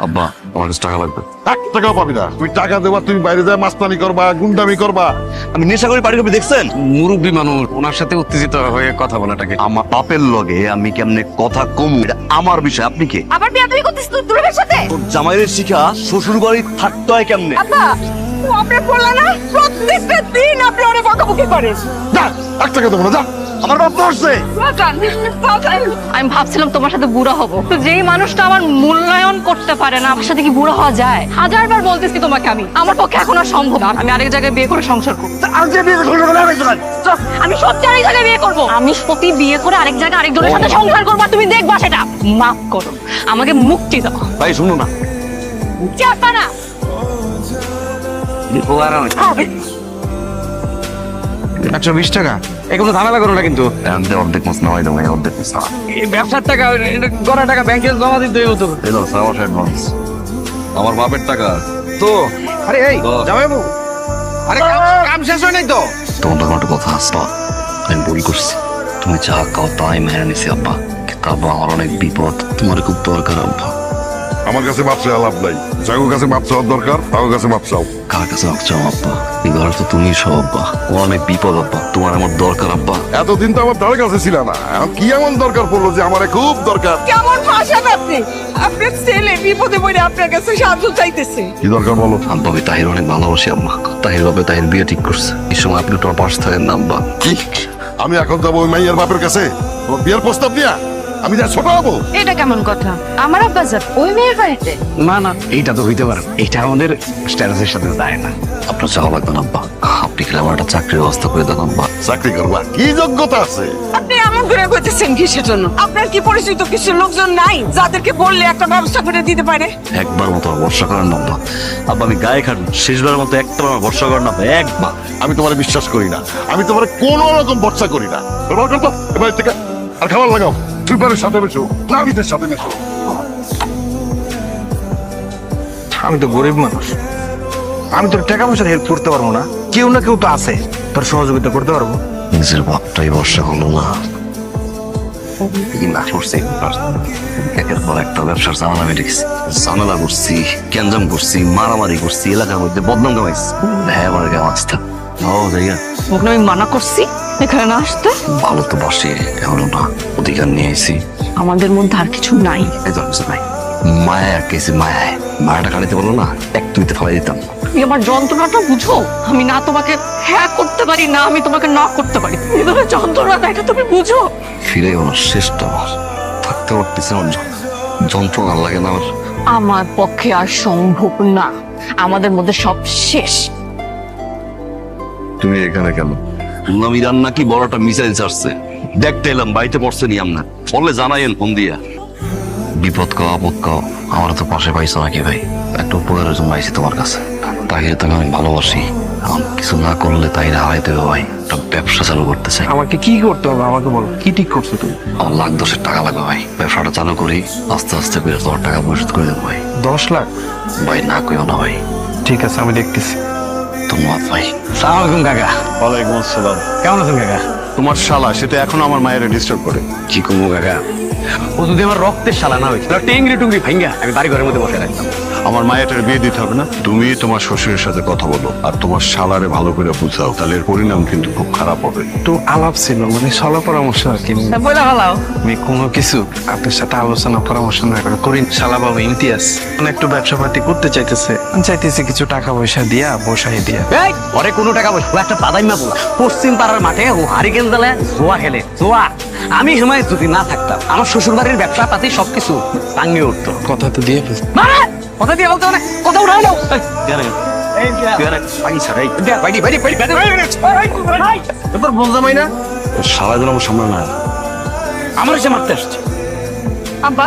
আব্বা আমার কাছে টাকা লাগবে। 1 টাকাও পাবি না। তুই টাকা দেবা, তুমি বাইরে যায় মাস্তানি করবা, গুন্ডামি করবা। আমি নেশা করে পার্টি করবি দেখছেন? মুরব্বী মানুষ, ওনার সাথে উত্তেজিত হয়ে কথা বলাটাকে। আমার বাপের লগে আমি কেমনে কথা কমু এটা আমার বিষয়, আপনি কে? আবার বিয়াদবি করতেছিস তুই দুলাভাইয়ের সাথে? তোর জামাইয়ের শিখা শ্বশুর বাড়ি থাকতে হয় কেমনে? আব্বা ও আপনার বললা না প্রত্যেকটা দিন আপনি ওরে বকাবকি করেন। যা, 1 টাকা দেবো না, যা। আমার বাপ মরছে। আমি ভাবছিলাম তোমার সাথে বুড়া হব, তো যেই মানুষটা আমার মূল্যায়ন করতে পারে না আমার সাথে কি বুড়া হওয়া যায়? হাজারবার বলতেছি তোমাকে আমি, আমার পক্ষে এখন আর সম্ভব না। আমি আরেক জায়গায় বিয়ে করে সংসার করব। আমি সত্যি আরেক জায়গায় বিয়ে করব। আমি সত্যি বিয়ে করে আরেক জায়গায় আরেকজনের সাথে সংসার করব, আর তুমি দেখবা সেটা। মাফ করো, আমাকে মুক্তি দাও। ভাই শুনো না, চাপা না। 120 টাকা, এগুলো ঝামেলা করো না কিন্তু। অর্ধেক মাছ নামাই দেবো, অর্ধেক মাছ নামাই। এই ব্যবসার টাকা, গড়া টাকা ব্যাংকে জমা দিতে হইব তো। এলো সাওয়ার অ্যাডভান্স, আমার বাপের টাকা তো আরে এই জামাইবাবু, আরে কাম শেষ হয় নাই তো? তোমার তখন একটা কথা আসতো, আমি ভুল করছি। তুমি যা খাও তাই মেনে নিছি আব্বা, কিন্তু আব্বা আমার অনেক বিপদ, তোমার খুব দরকার আব্বা। আমার কাছে মাপ চাওয়া লাভ নাই। যাগো কাছে মাপ চাওয়ার দরকার, তাও কাছে মাপ চাও। কার কাছে মাপ চাও আব্বা? এই ঘরে তো তুমি সব আব্বা, ও অনেক বিপদ আব্বা, তোমার আমার দরকার আব্বা। এতদিন তো আমার তার কাছে ছিল না, এখন কি এমন দরকার পড়লো যে আমার খুব দরকার? কেমন ভাষণ আপনি? আপনার ছেলে বিপদে পড়ে আপনার কাছে সাহায্য চাইতেছে। কি দরকার বলো? আব্বা আমি তাহির অনেক ভালোবাসি আম্মা, তাহির বাপে তাহির বিয়ে ঠিক করছে, এই সময় আপনি তোমার পাশ থাকেন না আব্বা। কি? আমি এখন যাবো ওই মাইয়ের বাপের কাছে তোমার বিয়ের প্রস্তাব দিয়া? আমি যা ছোট হবো? এটা কেমন কথা? আমার আব্বা যাবে ওই মেয়ের বাড়িতে? না না, এইটা তো হইতে পারে, এটা আমাদের স্ট্যাটাসের সাথে যায় না। আপনার চাওয়া লাগবে না আব্বা, আপনি খেলে আমার একটা চাকরির ব্যবস্থা করে দেন আব্বা। চাকরি করবা? কি যোগ্যতা আছে? আপনি এমন করে করতেছেন কিসের জন্য? আপনার কি পরিচিত কিছু লোকজন নাই যাদেরকে বললে একটা ব্যবস্থা করে দিতে পারে? একবার মতো আমার ভরসা করেন না আব্বা। আব্বা আমি গায়ে খাট, শেষবার মতো একটা আমার ভরসা করেন না আব্বা, একবার। আমি তোমার বিশ্বাস করি না, আমি তোমার কোনো রকম ভরসা করি না। এবার করতো এবার থেকে আর খাবার লাগাও, সুইপারের সাথে মেশো, নাবিদের সাথে মেশো। আমি তো গরিব মানুষ, আমি তোর টাকা পয়সার হেল্প করতে পারবো না। কেউ না কেউ তো আছে তোর সহযোগিতা করতে পারবো। নিজের বাপটাই ভরসা করলো না, না করছে একের পর একটা ব্যবসার ঝামেলা মেটে গেছে। ঝামেলা করছি, গ্যাঞ্জাম করছি, মারামারি করছি, এলাকার মধ্যে বদনাম কামাইছি। হ্যাঁ আমার গায়ে আসতে জায়গা ওখানে আমি মানা করছি এখানে না আসতে। ভালো তো বাসে, এখনো না অধিকার নিয়ে আইছি। আমাদের মধ্যে আর কিছু নাই। এই তো কিছু নাই, মায়া কেছি মায়ায়, মায়াটা কাটাইতে বলো না, এক তুইতে ফেলাই দিতাম। তুমি আমার যন্ত্রণাটা বুঝো। আমি না তোমাকে হ্যাঁ করতে পারি, না আমি তোমাকে না করতে পারি। এভাবে যন্ত্রণাটা এটা তুমি বুঝো। ফিরে আমার শেষটা আমার থাকতে পারতেছে, আমার যন্ত্রণা লাগে না আমার। আমার পক্ষে আর সম্ভব না, আমাদের মধ্যে সব শেষ। তুমি এখানে কেন? শুনলাম ইরান নাকি বড় একটা মিসাইল ছাড়ছে, দেখতে এলাম, বাড়িতে পড়ছে নি আপনার, বললে জানাইন ফোন দিয়া। বিপদ কাও আপদ কাও আমার তো পাশে পাইছো নাকি ভাই? একটা উপকারের জন্য আইছি তোমার কাছে। তাহিরে তো আমি ভালোবাসি, এখন কিছু না করলে তাহিরে হারাই দেবে ভাই। একটা ব্যবসা চালু করতে চাই। আমাকে কি করতে হবে আমাকে বলো, কি ঠিক করছো তুমি? আমার 1,10,000 টাকা লাগবে ভাই, ব্যবসাটা চালু করি, আস্তে আস্তে করে তোমার টাকা পরিশোধ করে দেবো ভাই। 10 লাখ? ভাই না কইও না ভাই। ঠিক আছে, আমি দেখতেছি। ধন্যবাদ ভাই। সালাম আলাইকুম কাকা। ওয়ালাইকুম আসসালাম। কেমন আছেন কাকা? তোমার শালা সেটা এখন আমার মায়ের ডিস্টার্ব করে। কি কমু কাকা, ও যদি আমার রক্তের শালা না হইতো তাহলে টেংরি টুংরি ভাঙ্গা আমি বাড়ি ঘরের মধ্যে বসে রাখতাম। আমার মায়ের বিয়ে দিতে হবে না, তুমি তোমার শ্বশুরের সাথে কথা বলো আর তোমার শালারে ভালো করে বুঝাও, তাহলে এর পরিণাম কিন্তু খুব খারাপ হবে। তো আলাপ ছিল, মানে সলা পরামর্শ আর কি। বলে ভালো আমি কোনো কিছু আপনার সাথে আলোচনা পরামর্শ না করে করি। শালা বাবু ইমতিয়াজ মানে একটু ব্যবসা পাতি করতে চাইতেছে, আমি চাইতেছি কিছু টাকা পয়সা দিয়া বসাই দিয়া। এই ওরে কোনো টাকা পয়সা, ও একটা পাদাইমা বলা পশ্চিম পাড়ার মাঠে ও হারিকেন জ্বালায় জোয়া খেলে জোয়া। আমি হিমায় যদি না থাকতাম আমার শ্বশুর বাড়ির ব্যবসা পাতি সবকিছু ভাঙিয়ে উঠতো। কথা তো দিয়ে ফেলছি। মানে কথা দিয়ে বলতে মানে কথা উঠাই নাও। তোর বোন জামাই না? সারা দিন আমার সামনে না, আমার এসে মারতে আসছে। আব্বা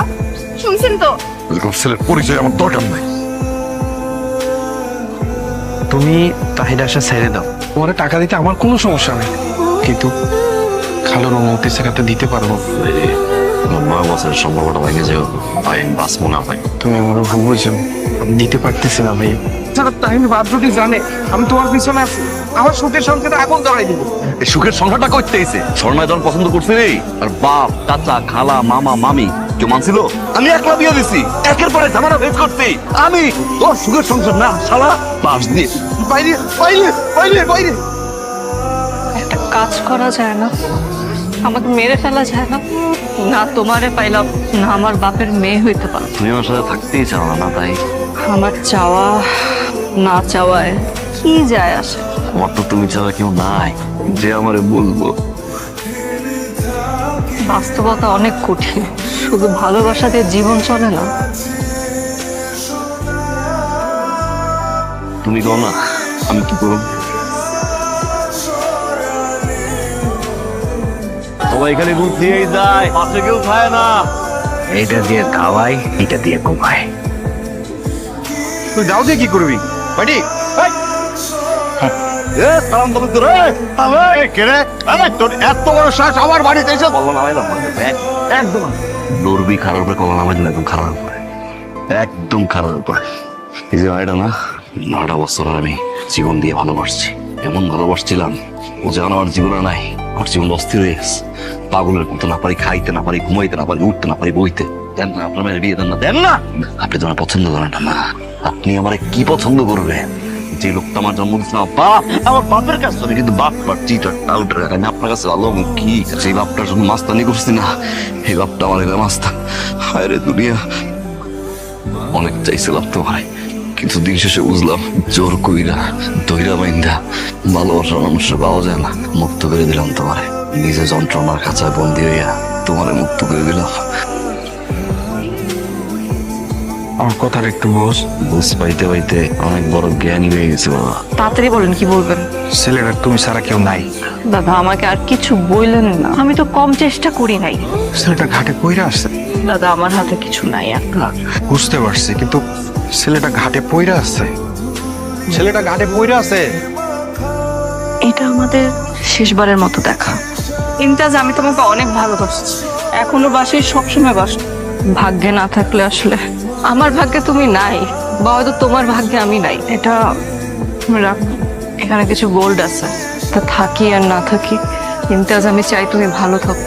শুনছেন তো? এরকম ছেলের পরিচয় আমার দরকার নাই। তুমি তাহির আশা ছেড়ে দাও, তোমার টাকা দিতে আমার কোনো সমস্যা নেই, কিন্তু খালুর অনুমতি ছাড়াতে দিতে পারবো। আমার 9 বছরের সম্পর্কটা ভেঙে যাও ভাই, আমি বাঁচবো না ভাই। তুমি আমার ভুল বুঝো, আমি দিতে পারতেছি না ভাই। তাহির বাদ যদি জানে আমি তোমার পিছনে আছি, আমার সুখের সংসারে আগুন জ্বালাই দিব। এই সুখের সংসারটা করতে এসে স্বর্ণায় যখন পছন্দ করছে রে, আর বাপ চাচা খালা মামা মামি কেউ মানছিল? আমি একলা বিয়ে দিছি, একের পরে ঝামেলা ফেস করছি আমি। তোর সুখের সংসার না শালা, পাশ দিয়ে বাইরে বাইরে বাইরে বাইরে। একটা কাজ করা যায় না, আমাকে মেরে ফেলা যায় না? না তোমারে পাইলাম, না আমার বাপের মেয়ে হইতে পারো। তুমি আমার সাথে থাকতেই চাও না তাই? আমার চাওয়া না চাওয়ায় কি যায় আসে? আমার তো তুমি ছাড়া কেউ নাই যে আমারে বলবো। বাস্তবতা অনেক কঠিন, শুধু ভালোবাসা দিয়ে জীবন চলে না। তুমি কও না, আমি কি করব? সবাই এখানে দুধ দিয়েই যায়, পাশে কেউ খায় না। এইটা দিয়ে খাওয়াই, এটা দিয়ে ঘুমাই। তুই দাও দিয়ে কি করবি বাড়ি? সালাম তুমি তো রে। তোর এত বড় শ্বাস আমার বাড়িতে এসে বললো নামাই দাও। একদম লড়বি খারাপ উপরে কলা নামাই দিল, একদম খারাপ উপরে, একদম খারাপ উপরে। এই যে এটা না, 9টা বছর আমি জীবন দিয়ে ভালোবাসছি, এমন ভালোবাসছিলাম ও যেন আমার জীবনে নাই। আমার জীবন অস্থির হয়ে গেছে, পাগলের মতো না পারি খাইতে, না পারি ঘুমাইতে, না পারি উঠতে, না পারি বইতে। দেন না, আপনার মেয়ের বিয়ে দেন না, দেন না। আপনি তো আমার পছন্দ করেন না, আপনি আমার কি পছন্দ করবেন? যে লোকটা আমার জন্ম দিচ্ছে না বাপ, আমার বাপের কাছে আমি কিন্তু বাপ বা চিটার টাউটার, আমি আপনার কাছে ভালো কি? সেই বাপটার জন্য মাস্তানি করছি না, এই বাপটা আমার এলাম মাস্তান। হায় রে দুনিয়া, অনেক চাইছিলাম তোমার, কিন্তু দিন শেষে বুঝলাম জোর কইরা দইরা বাইন্দা ভালোবাসার মানুষের পাওয়া যায় না। মুক্ত করে দিলাম তোমারে, নিজে যন্ত্রণার খাঁচায় বন্দি হইয়া তোমারে মুক্ত করে দিলাম। আমার কথার একটু বোঝ। বুঝ পাইতে পাইতে অনেক বড় জ্ঞানী হয়ে গেছে বাবা। তাড়াতাড়ি বলেন, কি বলবেন? ছেলেটা তুমি ছাড়া কেউ নাই। দাদা আমাকে আর কিছু বললেন না, আমি তো কম চেষ্টা করি নাই। ছেলেটা ঘাটে পইরা আছে। দাদা আমার হাতে কিছু নাই একটা। বুঝতে পারছি, কিন্তু ছেলেটা ঘাটে পইরা আছে। ছেলেটা ঘাটে পইরা আছে। এটা আমাদের শেষবারের মতো দেখা। ইমতাজ, আমি তোমাকে অনেক ভালোবাসছি, এখনো বাসি, সবসময় বাসি। ভাগ্যে না থাকলে আসলে আমার ভাগ্যে তুমি নাই, বা হয়তো তোমার ভাগ্যে আমি নাই। এটা তুমি রাখো, এখানে কিছু গোল্ড আছে, তা থাকি আর না থাকি ইমতাজ আমি চাই তুমি ভালো থাকো।